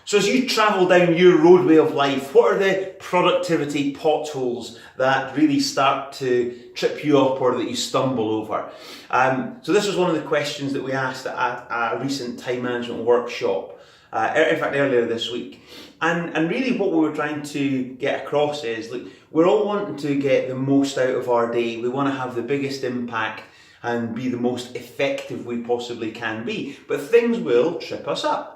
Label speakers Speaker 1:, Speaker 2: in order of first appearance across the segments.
Speaker 1: So as you travel down your roadway of life, what are the productivity potholes that really start to trip you up or that you stumble over? So this was one of the questions that we asked at a recent time management workshop, in fact earlier this week. And really what we were trying to get across is, look, we're all wanting to get the most out of our day. We want to have the biggest impact and be the most effective we possibly can be. But things will trip us up.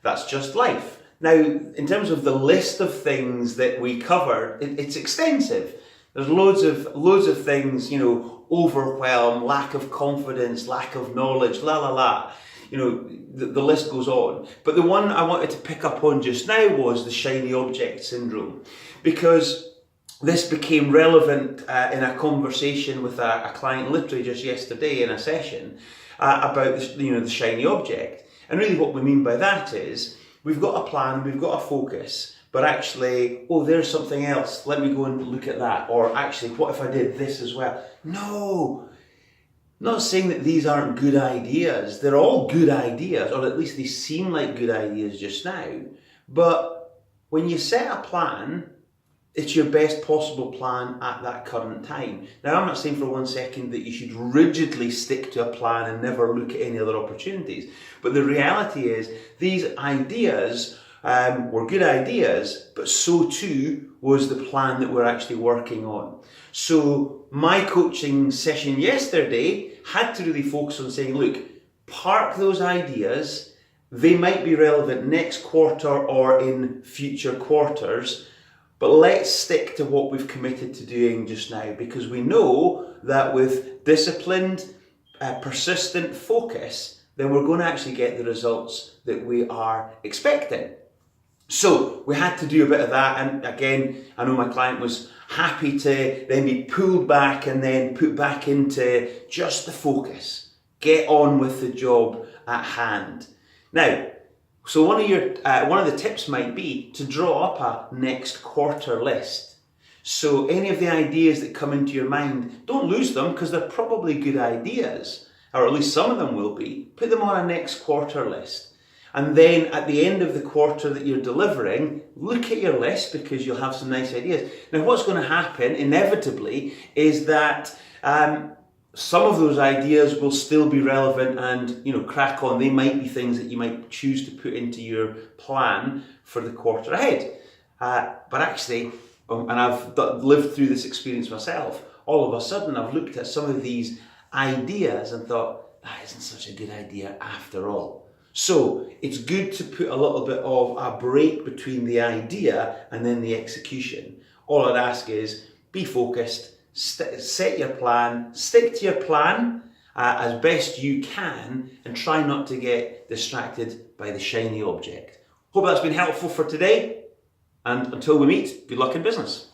Speaker 1: That's just life. Now, in terms of the list of things that we cover, it's extensive. There's loads of things, overwhelm, lack of confidence, lack of knowledge, the list goes on. But the one I wanted to pick up on just now was the shiny object syndrome, because this became relevant in a conversation with a client literally just yesterday in a session about the shiny object. And really what we mean by that is, we've got a plan, we've got a focus, but actually, there's something else, let me go and look at that. Or actually, what if I did this as well? No, not saying that these aren't good ideas. They're all good ideas, or at least they seem like good ideas just now. But when you set a plan, it's your best possible plan at that current time. Now, I'm not saying for 1 second that you should rigidly stick to a plan and never look at any other opportunities. But the reality is, these ideas were good ideas, but so too was the plan that we're actually working on. So my coaching session yesterday had to really focus on saying, look, park those ideas. They might be relevant next quarter or in future quarters, but let's stick to what we've committed to doing just now, because we know that with disciplined, persistent focus, then we're going to actually get the results that we are expecting. So we had to do a bit of that, and again, I know my client was happy to then be pulled back and then put back into just the focus. Get on with the job at hand. Now, so one of the tips might be to draw up a next quarter list. So any of the ideas that come into your mind, don't lose them, because they're probably good ideas, or at least some of them will be. Put them on a next quarter list. And then at the end of the quarter that you're delivering, look at your list, because you'll have some nice ideas. Now, what's going to happen inevitably is that some of those ideas will still be relevant and, crack on. They might be things that you might choose to put into your plan for the quarter ahead. But actually, and I've lived through this experience myself, all of a sudden I've looked at some of these ideas and thought, that isn't such a good idea after all. So it's good to put a little bit of a break between the idea and then the execution. All I'd ask is, be focused, set your plan, stick to your plan as best you can, and try not to get distracted by the shiny object. Hope that's been helpful for today, and until we meet, good luck in business.